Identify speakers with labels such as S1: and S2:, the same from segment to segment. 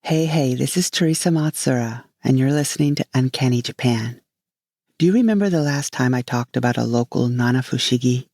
S1: Hey, this is Teresa Matsura, and you're listening to Uncanny Japan. Do you remember the last time I talked about a local nanafushigi?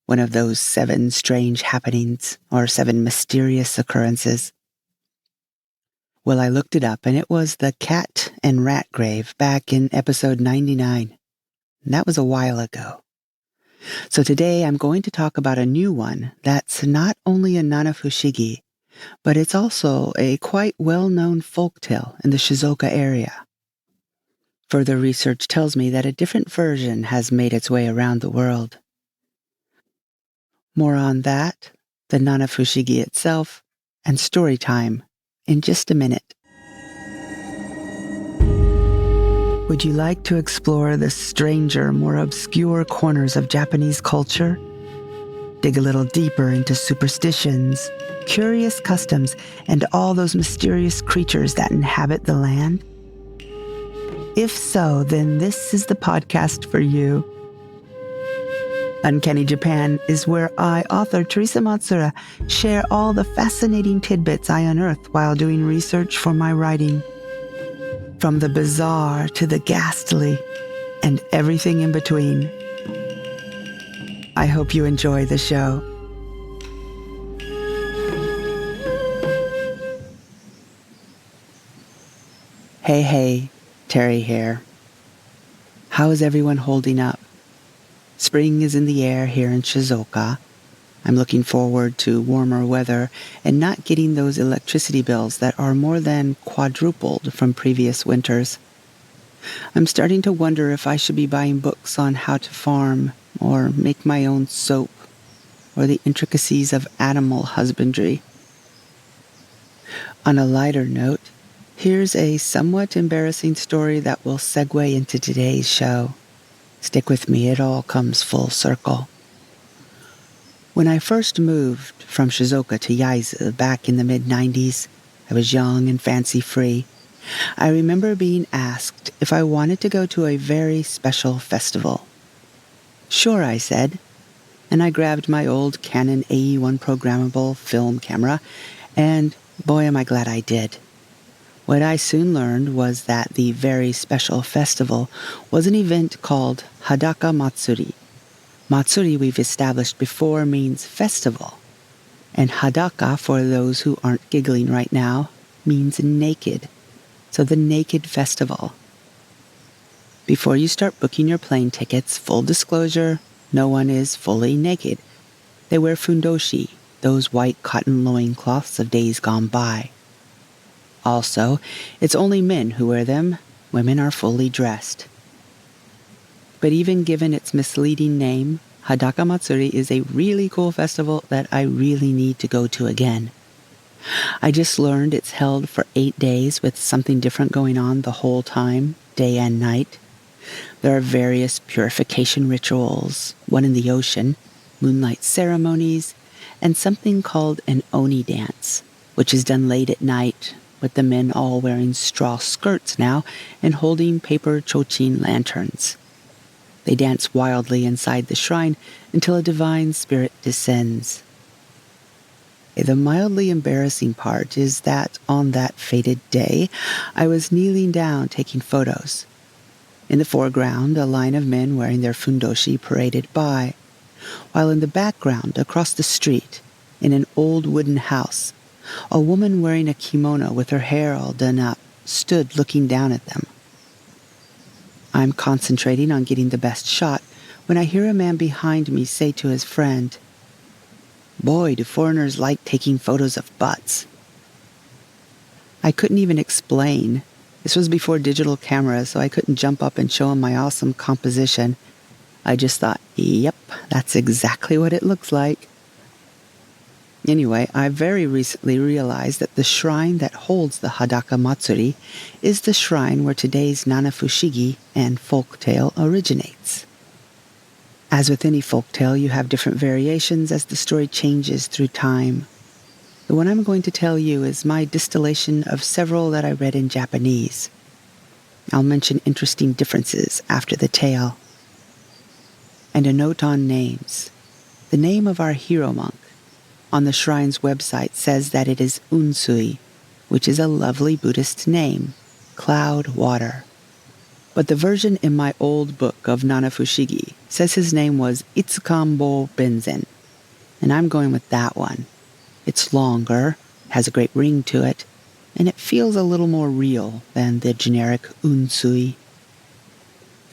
S1: One of those 7 strange happenings, or 7 mysterious occurrences? Well, I looked it up, and it was the cat and rat grave back in episode 99. That was a while ago. So today I'm going to talk about a new one that's not only a nanafushigi, but it's also a quite well-known folktale in the Shizuoka area. Further research tells me that a different version has made its way around the world. More on that, the nanafushigi itself, and story time in just a minute. Would you like to explore the stranger, more obscure corners of Japanese culture? Dig a little deeper into superstitions, curious customs, and all those mysterious creatures that inhabit the land? If so, then this is the podcast for you. Uncanny Japan is where I, author Teresa Matsura, share all the fascinating tidbits I unearth while doing research for my writing. From the bizarre to the ghastly, and everything in between. I hope you enjoy the show. Hey, Terry here. How is everyone holding up? Spring is in the air here in Shizuoka. I'm looking forward to warmer weather and not getting those electricity bills that are more than quadrupled from previous winters. I'm starting to wonder if I should be buying books on how to farm or make my own soap or the intricacies of animal husbandry. On a lighter note, here's a somewhat embarrassing story that will segue into today's show. Stick with me, it all comes full circle. When I first moved from Shizuoka to Yaizu back in the mid-90s, I was young and fancy-free. I remember being asked if I wanted to go to a very special festival. Sure, I said, and I grabbed my old Canon AE-1 programmable film camera, and boy am I glad I did. What I soon learned was that the very special festival was an event called Hadaka Matsuri. Matsuri, we've established before, means festival. And Hadaka, for those who aren't giggling right now, means naked. So the Naked Festival. Before you start booking your plane tickets, full disclosure, no one is fully naked. They wear fundoshi, those white cotton loincloths of days gone by. Also, it's only men who wear them. Women are fully dressed. But even given its misleading name, Hadaka Matsuri is a really cool festival that I really need to go to again. I just learned it's held for 8 days with something different going on the whole time, day and night. There are various purification rituals, one in the ocean, moonlight ceremonies, and something called an oni dance, which is done late at night, with the men all wearing straw skirts now and holding paper chochin lanterns. They dance wildly inside the shrine until a divine spirit descends. The mildly embarrassing part is that on that fated day, I was kneeling down taking photos. In the foreground, a line of men wearing their fundoshi paraded by, while in the background, across the street, in an old wooden house, a woman wearing a kimono with her hair all done up stood looking down at them. I'm concentrating on getting the best shot when I hear a man behind me say to his friend, "Boy, do foreigners like taking photos of butts." I couldn't even explain. This was before digital cameras, so I couldn't jump up and show him my awesome composition. I just thought, yep, that's exactly what it looks like. Anyway, I very recently realized that the shrine that holds the Hadaka Matsuri is the shrine where today's nanafushigi and folktale originates. As with any folktale, you have different variations as the story changes through time. The one I'm going to tell you is my distillation of several that I read in Japanese. I'll mention interesting differences after the tale. And a note on names. The name of our hero monk on the shrine's website says that it is Unsui, which is a lovely Buddhist name, Cloud Water. But the version in my old book of Nanafushigi says his name was Itsukambo Benzen, and I'm going with that one. It's longer, has a great ring to it, and it feels a little more real than the generic unsui.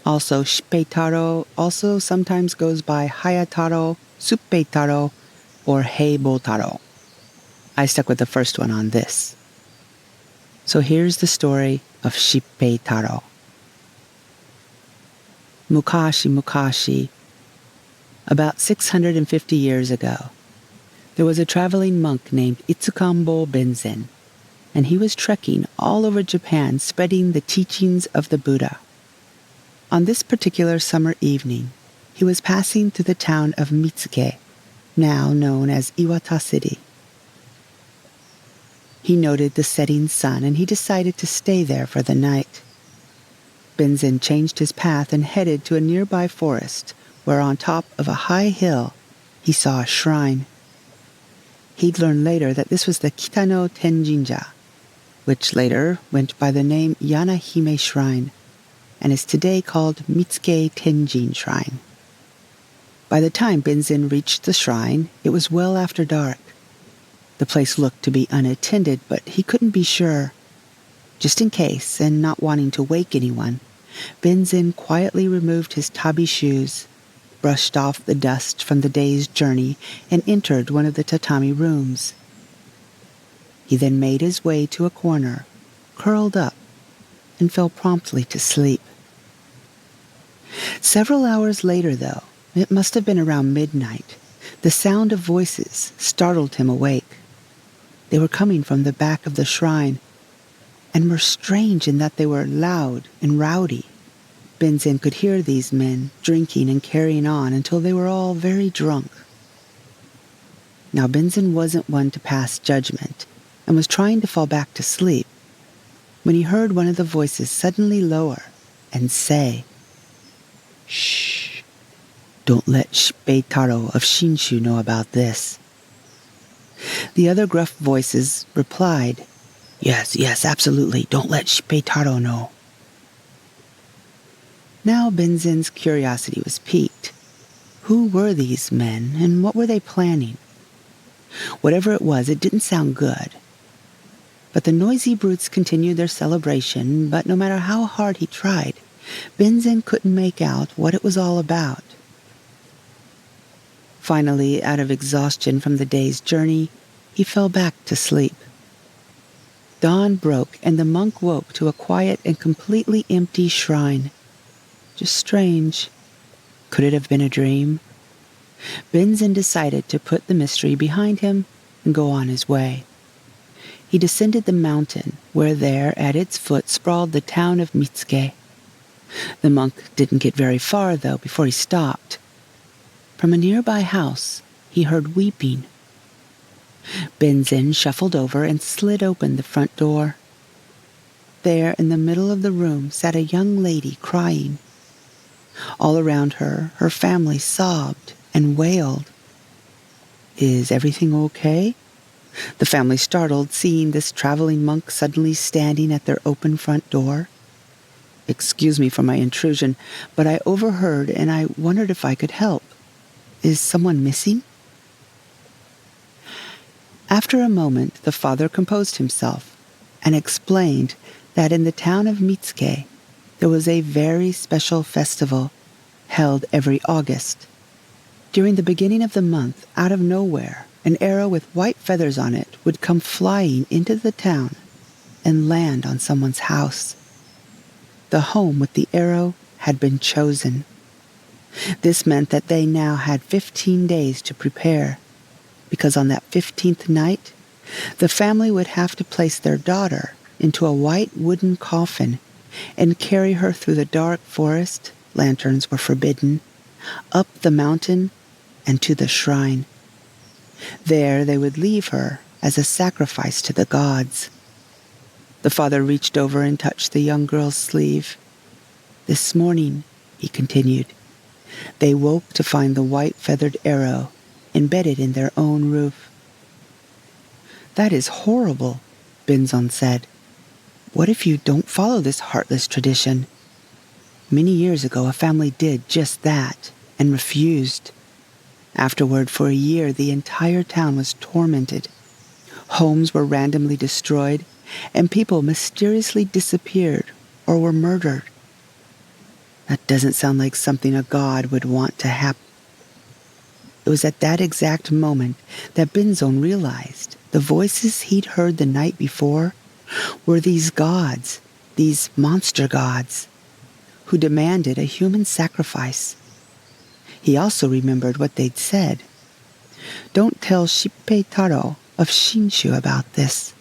S1: Also, Shippei Taro also sometimes goes by Hayataro, Shippei Taro, or Heibo Taro. I stuck with the first one on this. So here's the story of Shippei Taro. Mukashi Mukashi, about 650 years ago, there was a traveling monk named Itsukambo Benzen, and he was trekking all over Japan spreading the teachings of the Buddha. On this particular summer evening, he was passing through the town of Mitsuke, now known as Iwata City. He noted the setting sun and he decided to stay there for the night. Benzen changed his path and headed to a nearby forest where on top of a high hill he saw a shrine. He'd learn later that this was the Kitano Tenjinja, which later went by the name Yanahime Shrine, and is today called Mitsuke Tenjin Shrine. By the time Benzen reached the shrine, it was well after dark. The place looked to be unattended, but he couldn't be sure. Just in case, and not wanting to wake anyone, Benzen quietly removed his tabi shoes, brushed off the dust from the day's journey, and entered one of the tatami rooms. He then made his way to a corner, curled up, and fell promptly to sleep. Several hours later, though, it must have been around midnight, the sound of voices startled him awake. They were coming from the back of the shrine, and were strange in that they were loud and rowdy. Benzen could hear these men drinking and carrying on until they were all very drunk. Now Benzen wasn't one to pass judgment, and was trying to fall back to sleep, when he heard one of the voices suddenly lower and say, "Shh, don't let Shippei Taro of Shinshu know about this." The other gruff voices replied, Yes, absolutely, don't let Shippei Taro know." Now Benzen's curiosity was piqued. Who were these men, and what were they planning? Whatever it was, it didn't sound good. But the noisy brutes continued their celebration, but no matter how hard he tried, Benzen couldn't make out what it was all about. Finally, out of exhaustion from the day's journey, he fell back to sleep. Dawn broke, and the monk woke to a quiet and completely empty shrine. Just strange. Could it have been a dream? Benzen decided to put the mystery behind him and go on his way. He descended the mountain, where there, at its foot, sprawled the town of Mitsuke. The monk didn't get very far, though, before he stopped. From a nearby house, he heard weeping. Benzen shuffled over and slid open the front door. There, in the middle of the room, sat a young lady crying. All around her, her family sobbed and wailed. "Is everything okay?" The family startled, seeing this traveling monk suddenly standing at their open front door. "Excuse me for my intrusion, but I overheard and I wondered if I could help. Is someone missing?" After a moment, the father composed himself and explained that in the town of Mitsuke, there was a very special festival held every August. During the beginning of the month, out of nowhere, an arrow with white feathers on it would come flying into the town and land on someone's house. The home with the arrow had been chosen. This meant that they now had 15 days to prepare, because on that 15th night, the family would have to place their daughter into a white wooden coffin and carry her through the dark forest, lanterns were forbidden, up the mountain, and to the shrine. There they would leave her as a sacrifice to the gods. The father reached over and touched the young girl's sleeve. "This morning," he continued, "they woke to find the white feathered arrow embedded in their own roof." "That is horrible. Benzon said. What if you don't follow this heartless tradition? Many years ago, a family did just that and refused. Afterward, for a year, the entire town was tormented. Homes were randomly destroyed, and people mysteriously disappeared or were murdered. That doesn't sound like something a god would want to happen. It was at that exact moment that Benzon realized the voices he'd heard the night before were these gods, these monster gods, who demanded a human sacrifice. He also remembered what they'd said. Don't tell Shippei Taro of Shinshu about this.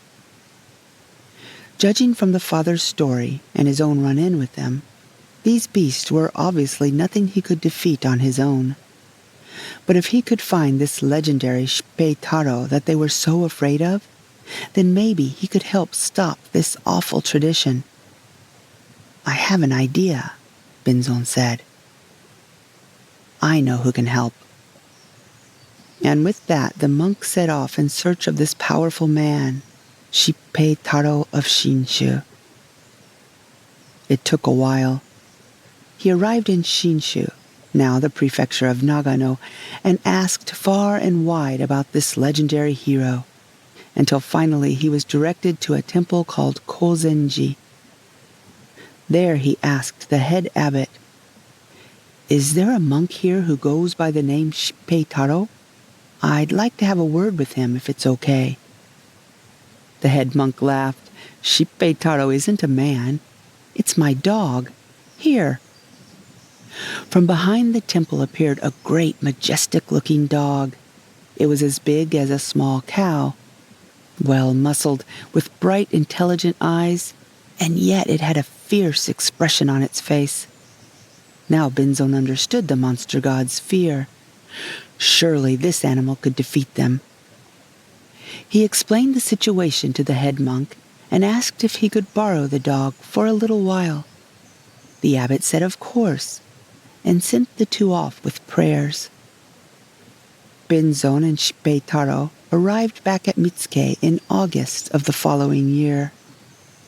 S1: Judging from the father's story and his own run-in with them, these beasts were obviously nothing he could defeat on his own. But if he could find this legendary Shippei Taro that they were so afraid of, then maybe he could help stop this awful tradition. I have an idea, Benzon said. I know who can help. And with that, the monk set off in search of this powerful man, Shippei Taro of Shinshu. It took a while. He arrived in Shinshu, now the prefecture of Nagano, and asked far and wide about this legendary hero, until finally he was directed to a temple called Kozenji. There he asked the head abbot, "Is there a monk here who goes by the name Shippei Taro? I'd like to have a word with him if it's okay." The head monk laughed. "Shippei Taro isn't a man. It's my dog. Here." From behind the temple appeared a great, majestic-looking dog. It was as big as a small cow, well-muscled, with bright, intelligent eyes, and yet it had a fierce expression on its face. Now Benzon understood the monster god's fear. Surely this animal could defeat them. He explained the situation to the head monk and asked if he could borrow the dog for a little while. The abbot said of course, and sent the two off with prayers. Benzon and Shippei Taro arrived back at Mitsuke in August of the following year.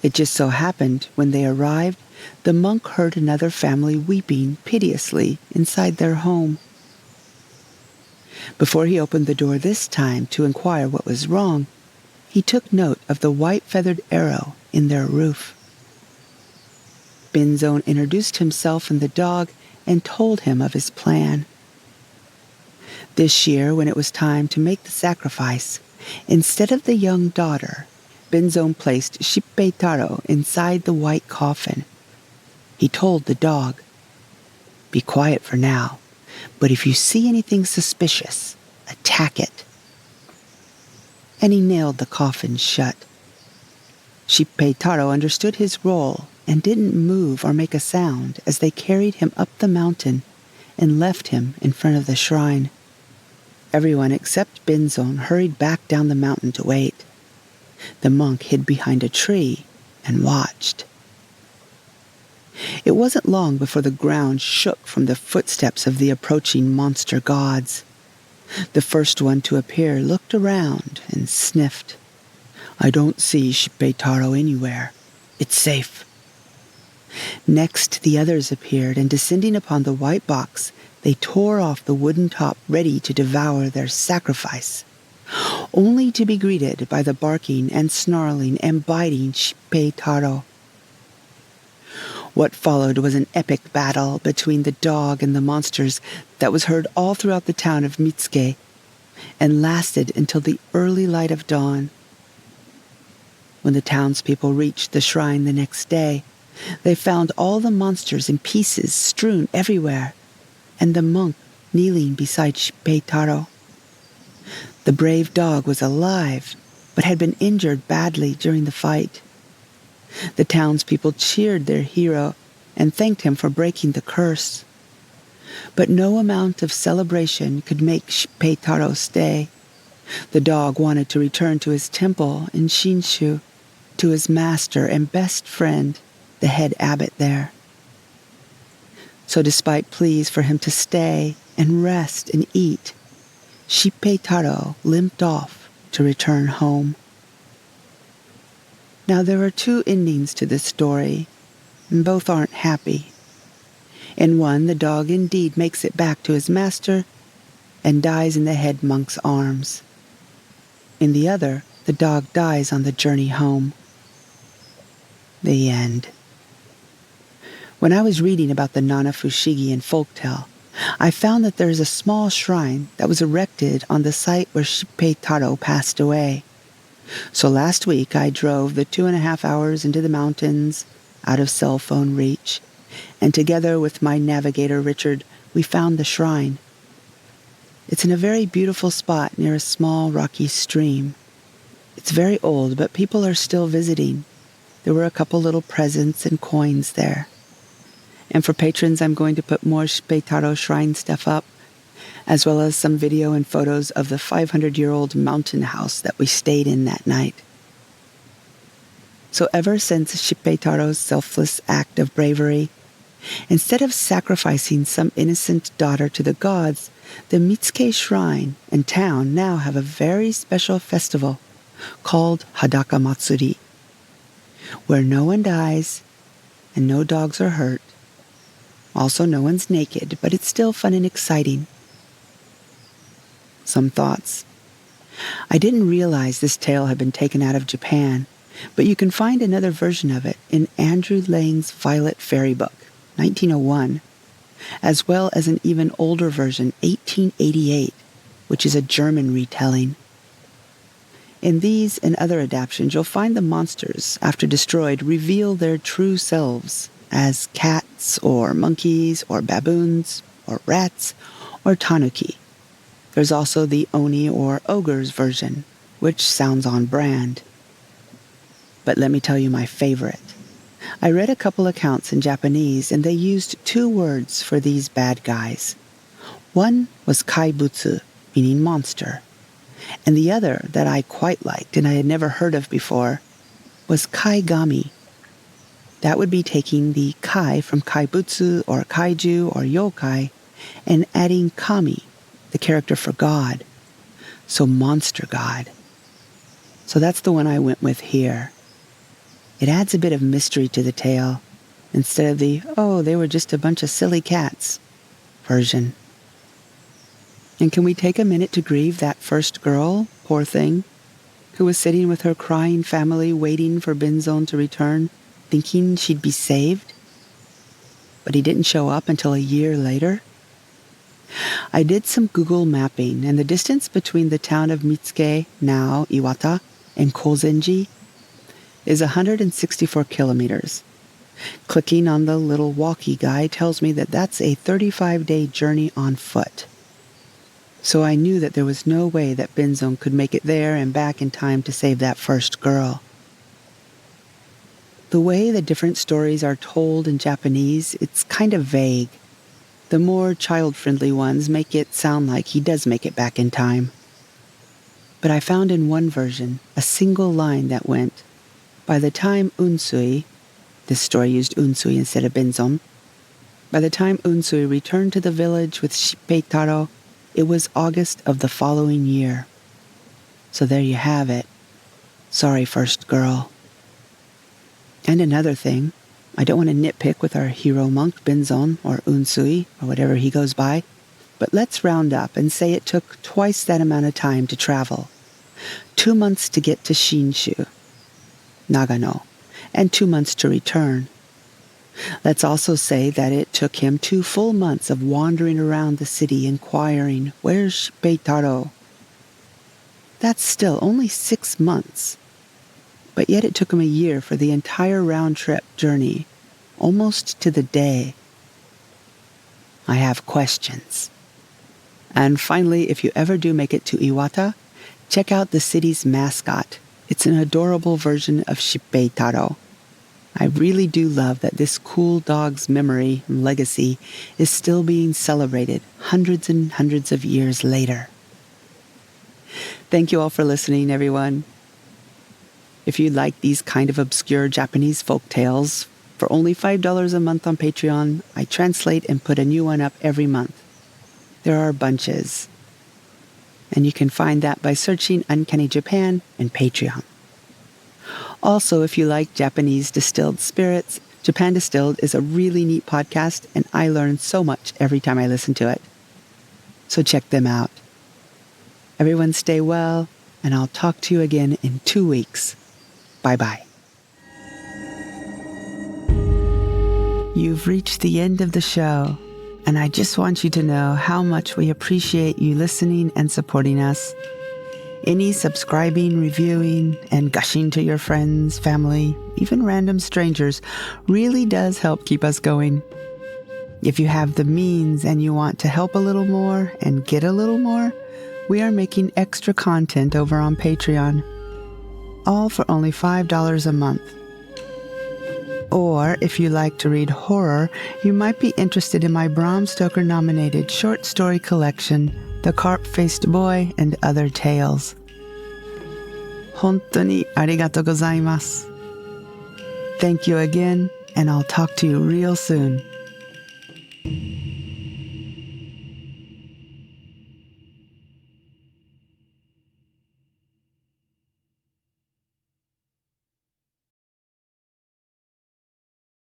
S1: It just so happened, when they arrived, the monk heard another family weeping piteously inside their home. Before he opened the door this time to inquire what was wrong, he took note of the white feathered arrow in their roof. Benzon introduced himself and the dog and told him of his plan. This year, when it was time to make the sacrifice, instead of the young daughter, Benzon placed Shippei Taro inside the white coffin. He told the dog, "Be quiet for now, but if you see anything suspicious, attack it." And he nailed the coffin shut. Shippei Taro understood his role and didn't move or make a sound as they carried him up the mountain and left him in front of the shrine. Everyone except Benzon hurried back down the mountain to wait. The monk hid behind a tree and watched. It wasn't long before the ground shook from the footsteps of the approaching monster gods. The first one to appear looked around and sniffed. "I don't see Shippei Taro anywhere. It's safe." Next, the others appeared, and descending upon the white box, they tore off the wooden top ready to devour their sacrifice, only to be greeted by the barking and snarling and biting Shippei Taro. What followed was an epic battle between the dog and the monsters that was heard all throughout the town of Mitsuke and lasted until the early light of dawn. When the townspeople reached the shrine the next day, they found all the monsters in pieces strewn everywhere, and the monk kneeling beside Shippei Taro. The brave dog was alive, but had been injured badly during the fight. The townspeople cheered their hero and thanked him for breaking the curse. But no amount of celebration could make Shippei Taro stay. The dog wanted to return to his temple in Shinshu, to his master and best friend, the head abbot there. So despite pleas for him to stay and rest and eat, Shippei Taro limped off to return home. Now, there are two endings to this story, and both aren't happy. In one, the dog indeed makes it back to his master and dies in the head monk's arms. In the other, the dog dies on the journey home. The end. When I was reading about the nanafushigi in folktale, I found that there is a small shrine that was erected on the site where Shippei Taro passed away. So last week I drove the 2.5 hours into the mountains, out of cell phone reach, and together with my navigator Richard, we found the shrine. It's in a very beautiful spot near a small rocky stream. It's very old, but people are still visiting. There were a couple little presents and coins there. And for patrons, I'm going to put more Shippeitaro shrine stuff up, as well as some video and photos of the 500-year-old mountain house that we stayed in that night. So ever since Shippeitaro's selfless act of bravery, instead of sacrificing some innocent daughter to the gods, the Mitsuke Shrine and town now have a very special festival called Hadaka Matsuri, where no one dies and no dogs are hurt. Also, no one's naked, but it's still fun and exciting. Some thoughts. I didn't realize this tale had been taken out of Japan, but you can find another version of it in Andrew Lang's Violet Fairy Book, 1901, as well as an even older version, 1888, which is a German retelling. In these and other adaptations, you'll find the monsters, after destroyed, reveal their true selves as cats or monkeys or baboons or rats or tanuki. There's also the oni or ogres version, which sounds on brand. But let me tell you my favorite. I read a couple accounts in Japanese, and they used two words for these bad guys. One was kaibutsu, meaning monster, and the other that I quite liked and I had never heard of before was kaigami. That would be taking the kai from kaibutsu or kaiju or yokai and adding kami, the character for God, so monster god. So that's the one I went with here. It adds a bit of mystery to the tale, instead of the, oh, they were just a bunch of silly cats version. And can we take a minute to grieve that first girl, poor thing, who was sitting with her crying family waiting for Benzone to return, thinking she'd be saved? But he didn't show up until a year later? I did some Google mapping, and the distance between the town of Mitsuke, now Iwata, and Kozenji is 164 kilometers. Clicking on the little walkie guide tells me that that's a 35-day journey on foot. So I knew that there was no way that Benzone could make it there and back in time to save that first girl. The way the different stories are told in Japanese, it's kind of vague. The more child-friendly ones make it sound like he does make it back in time. But I found in one version a single line that went, by the time Unsui, this story used Unsui instead of Benzone, by the time Unsui returned to the village with Shippei Taro, it was August of the following year. So there you have it. Sorry, first girl. And another thing, I don't want to nitpick with our hero monk Benzone or Unsui or whatever he goes by, but let's round up and say it took twice that amount of time to travel. 2 months to get to Shinshu, Nagano, and 2 months to return. Let's also say that it took him 2 full months of wandering around the city inquiring, where's Shippei Taro? That's still only 6 months. But yet it took him a year for the entire round-trip journey, almost to the day. I have questions. And finally, if you ever do make it to Iwata, check out the city's mascot. It's an adorable version of Shippei Taro. I really do love that this cool dog's memory and legacy is still being celebrated hundreds and hundreds of years later. Thank you all for listening, everyone. If you like these kind of obscure Japanese folk tales, for only $5 a month on Patreon, I translate and put a new one up every month. There are bunches. And you can find that by searching Uncanny Japan and Patreon. Also, if you like Japanese distilled spirits, Japan Distilled is a really neat podcast, and I learn so much every time I listen to it. So check them out. Everyone stay well, and I'll talk to you again in 2 weeks. Bye-bye. You've reached the end of the show, and I just want you to know how much we appreciate you listening and supporting us. Any subscribing, reviewing, and gushing to your friends, family, even random strangers really does help keep us going. If you have the means and you want to help a little more and get a little more, we are making extra content over on Patreon, all for only $5 a month. Or if you like to read horror, you might be interested in my Bram Stoker-nominated short story collection, The Carp-Faced Boy and Other Tales. 本当にありがとうございます. Thank you again, and I'll talk to you real soon.